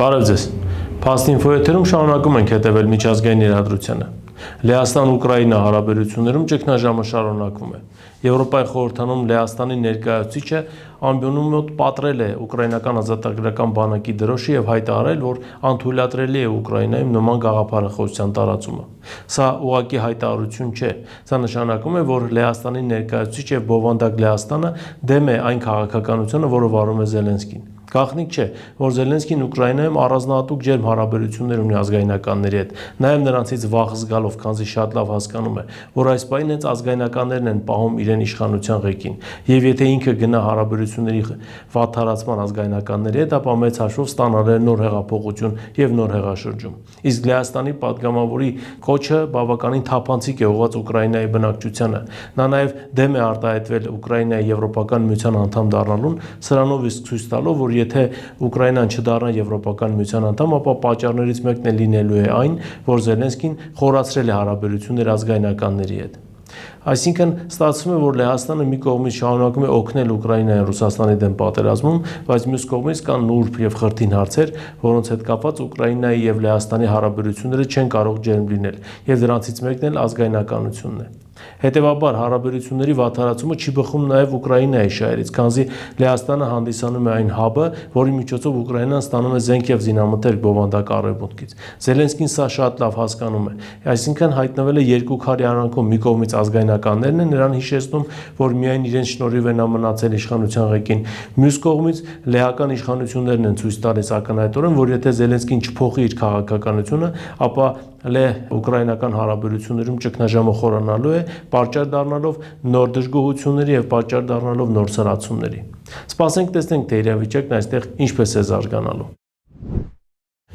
Բարև ձեզ։ Փաստինֆո եթերում շարունակում ենք հետևել միջազգային իրադրությանը։ Լեհաստան-Ուկրաինա հարաբերություններում ճգնաժամը շարունակվում է։ Եվրոպայի խորհրդանում Լեհաստանի ներկայացուցիչը ամբիոնու մոտ պատռել է ուկրաինական ազատագրական բանակի դրոշը եւ հայտարարել, որ անթույլատրելի է Ուկրաինայում նման գաղափարախոսության տարածումը։ Սա ուղղակի հայտարարություն չէ։ Սա նշանակում է, որ Լեհաստանի ներկայացուցիչ եւ բովանդակ Լեհաստանը դեմ է այն քաղաքականությանը, որը վարում է Զելենսկին։ Գաղտնիք չէ, որ Զելենսկին Ուկրաինայում առանձնահատուկ ջերմ հարաբերություններ ունի ազգայնականների հետ, նաև նրանցից վախ զգալով, քանզի շատ լավ հասկանում է, որ այս պահին հենց ազգայնականներն են պահում իրեն իշխանության ղեկին, եւ եթե ինքը գնա հարաբերությունների վատթարացման ազգայնականների հետ, ապա մեծ հաշվով ստանալ է նոր հեղափոխություն եւ նոր հեղաշրջում։ Իսկ Լեհաստանի падգամավորի կոչը բավականին թափանցիկ է ուղղված Ուկրաինայի բնակչությանը։ Նա նաև դեմ է արտահայտվել Ուկրաինայի Եվրոպական միության անդամ դառնալուն, սրանով իսկ ցույց տալով, որ եթե Ուկրաինան չդառնա Եվրոպական միության անդամ, ապա պատճառներից մեկն է լինելու է այն, որ Զելենսկին խորացրել է հարաբերություններ ազգայնականների հետ։ Այսինքն ստացվում է, որ Լեհաստանը մի կողմից շարունակում է օգնել Ուկրաինային Ռուսաստանի դեմ պատերազմում, բայց մյուս կողմից կան նուրբ եւ խրթին հարցեր, որոնց հետ կապված Ուկրաինայի եւ Լեհաստանի հարաբերությունները չեն կարող ջերմ լինել, եւ դրանցից մեկն էլ ազգայնականությունն է։ Հետևաբար հարաբերությունների վատթարացումը չի բխում նաև Ուկրաինայի շահերից, քանզի Լեհաստանը հանդիսանում է այն հաբը, որի միջոցով Ուկրաինան ստանում է զենք եւ զինամթերք բովանդակ Արևմուտքից։ Զելենսկին սա շատ լավ հասկանում է, այսինքն հայտնվել է երկու քարի արանքում, մի կողմից ազգայնականներն են նրան հիշեցնում, որ միայն իրենց շնորհիվ է նա մնացել իշխանության ղեկին, մյուս կողմից լեհական իշխանություններն են ցույց տալիս ակնհայտորեն, որ եթե Զելենսկին չփոխի իր քաղաքականությունը, ապա լեհ-ուկրաինական հարաբերություններում ճգնաժամը խորանալու է, պատճառ դառնալով նոր դժգոհությունների եւ պատճառ դառնալով նոր սրացումների։ Սպասենք տեսնենք, թե իրավիճակն այստեղ ինչպես է զարգանալու։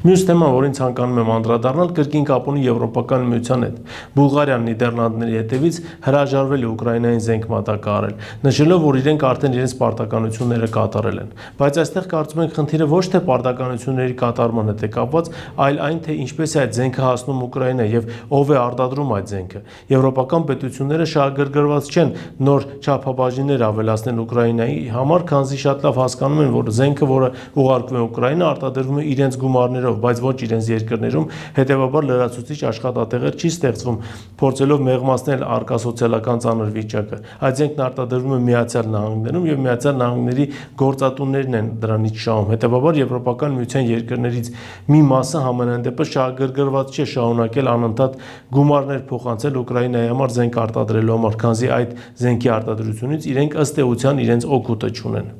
Մյուս թեման, որին ցանկանում եմ անդրադառնալ, կրկին կապ ունի Եվրոպական միության հետ։ Բուլղարիան Նիդերլանդների հետևից հրաժարվել է Ուկրաինային զենք մատակարարել, նշելով, որ իրենք արդեն իրենց պարտականությունները կատարել են։ Բայց այստեղ կարծում ենք խնդիրը ոչ թե պարտականությունների կատարման հետ է կապված, այլ այն, թե ինչպես է այդ զենքը հասնում Ուկրաինա եւ ով է արտադրում այդ զենքը։ Եվրոպական պետությունները շահագրգռված չեն նոր չափաբաժիններ ավելացնել Ուկրաինայի համար, քանզի շատ լավ հասկանում են, որ զենքը, որը ուղարկվում է Ուկրաինա, արտադրվում է իրենց գումարներով, բայց ոչ իրենց երկրներում, հետևաբար լրացուցիչ աշխատատեղեր չի ստեղծվում, փորձելով մեղմացնել առկա սոցիալական ծանր վիճակը։ Այդ զենքն արտադրվում է Միացյալ Նահանգներում եւ Միացյալ Նահանգների գործատուներն են դրանից շահում։ Հետևաբար Եվրոպական միության երկրներից մի մասը համենայն դեպս շահագրգռված չէ շարունակել անընդհատ գումարներ փոխանցել Ուկրաինայի համար զենք արտադրելու համար, քանզի այդ զենքի արտադրությունից իրենք ըստ էության իրենց օգուտը չունեն։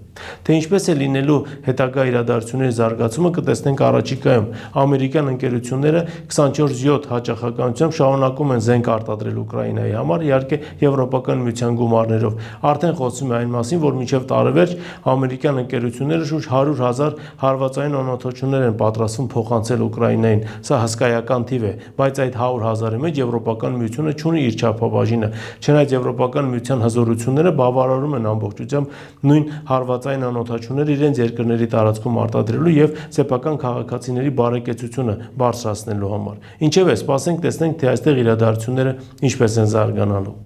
Թե ինչպես է լինելու հետագա իրադարձությունների զարգացումը կտեսնենք առաջիկայում։ Ամերիկյան ընկերությունները 24/7 հաճախականությամբ շարունակում են զենք արտադրել Ուկրաինայի համար, իհարկե Եվրոպական միության գումարներով։ Արդեն խոսվում է այն մասին, որ մինչև տարեվերջ ամերիկյան ընկերությունները շուրջ 100,000 հարվածային անօթոչություններ են պատրաստվում փոխանցել Ուկրաինային։ Սա հսկայական թիվ է, բայց այդ 100,000-ի մեջ Եվրոպական միությունը չունի իր չափաբաժինը։ Չնայած Եվրոպական միության հզորությունները բավարարում են ամբողջությամբ նույն հարվածային անօթոչությունները իրենց երկրների տարածքում արտադրելու եւ սեփական քաղաքացիների բարեկեցությունը բարձրացնելու համար։ Ինչևէ, սպասենք տեսնենք, թե այստեղ իրադարձությունները ինչպես են զարգանալու։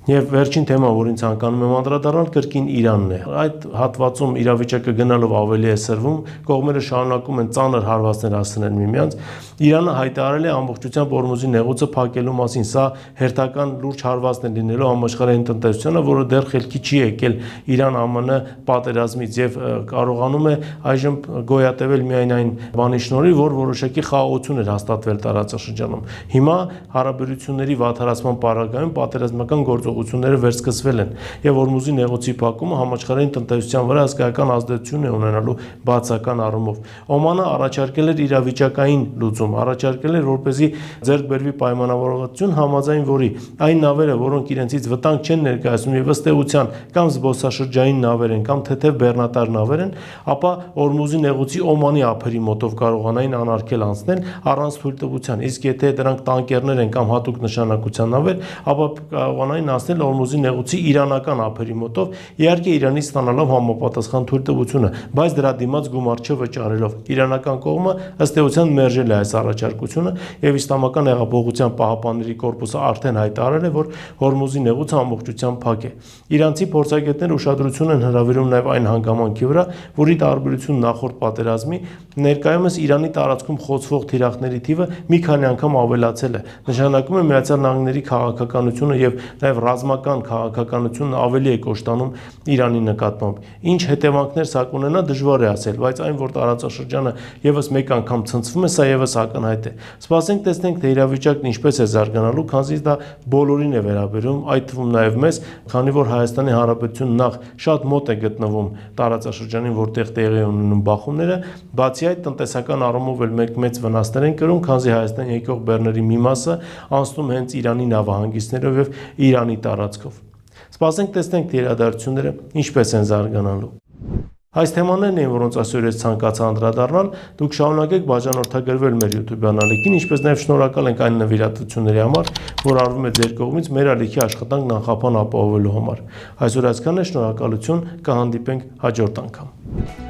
Եվ վերջին թեման, որին ցանկանում եմ անդրադառնալ, կրկին Իրանն է։ Այդ հատվածում իրավիճակը գնալով ավելի է սրվում, կողմերը շարունակում են ծանր հարվածներ հասցնել միմյանց։ Իրանը հայտարարել է ամբողջությամբ Օրմուզի նեղուցը փակելու մասին։ Սա հերթական լուրջ հարվածն է լինելու համաշխարհային տնտեսությանը, որը դեռ խելքի չի եկել Իրան-ԱՄՆ պատերազմից եւ կարողանում է այժմ գոյատևել միայն այն բանի շնորհիվ, որ որոշակի խաղաղություն էր հաստատվել տարածաշրջանում։ Հիմա հարաբերությունների վատթարացման պարագայում պատերազմական գործողությունները վերսկսվել են եւ Օրմուզի նեղուցի փակումը համաշխարհային տնտեսության վրա հսկայական ազդեցություն է ունենալու բացական առումով։ Օմանը առաջարկել էր իրավիճակային լուծում, առաջարկել էր, որպեսզի ձեռք բերվի պայմանավորվածություն, համաձայն որի այն նավերը, որոնք իրենցից վտանգ չեն ներկայացնում եւ ըստ էության կամ զբոսաշրջային նավեր են, կամ թեթև բեռնատար նավեր են, ապա Օրմուզի նեղուցի Օմանի ափերի մոտով կարողանային անարգել անցնել առանց թույլտվության։ Իսկ եթե դրանք տանկերներ են կամ հատուկ նշանակության նավեր, ապա կարողանային հասնել Հորմուզի նեղուցի իրանական ափերի մոտով, իհարկե Իրանից ստանալով համապատասխան թույլտվությունը, բայց դրա դիմաց գումար չվճարելով։ Իրանական կողմը ըստ էության մերժել է այս առաջարկությունը եւ Իսլամական հեղափոխության պահապանների կորպուսը արդեն հայտարարել է, որ Հորմուզի նեղուցը ամբողջությամբ փակ է։ Իրանցի փորձագետները ուշադրություն են հրավիրում նաեւ այն հանգամանքի վրա, որի տարբերություն նախորդ պատերազմի, ներկայումս Իրանի տարածքում խոցվող թիրախների թիվը մի քանի անգամ ավելացել է։ Նշանակում է Միացյալ Նահանգների քաղաքականությունը եւ նաեւ ռազմական քաղաքականությունը ավելի է կոշտանում Իրանի նկատմամբ։ Ինչ հետևանքներ սա կունենա դժվար է ասել, բայց այն, որ տարածաշրջանը եւս մեկ անգամ ցնցվում է, սա եւս ակնհայտ է։ Սպասենք տեսնենք, թե իրավիճակն ինչպես է զարգանալու, քանզի դա բոլորին է վերաբերում, այդ թվում նաեւ մեզ, քանի որ Հայաստանի Հանրապետությունն նախ շատ մոտ է գտնվում տարածաշրջանին, որտեղ տեղի են ունենում բախումները, բացի այդ տնտեսական առումով էլ մեծ վնասներ են կրում, քանզի Հայաստան եկող բեռների մի մասը անցնում հենց Իրանի նավահանգիստներով եւ Իրանի տարածքով։ Սպասենք տեսնենք, թե իրադարձությունները ինչպես են զարգանալու։ Այս թեմաներն էին, որոնց այսօր ես ցանկացա անդրադառնալ, դուք շարունակեք բաժանորդագրվել մեր YouTube ալիքին, ինչպես նաև շնորհակալ ենք այն նվիրատվությունների համար, որ արվում է ձեր կողմից մեր ալիքի աշխատանքն անխափան ապահովելու համար։ Այսօր այսքանն է, շնորհակալություն, կհանդիպենք հաջորդ անգամ։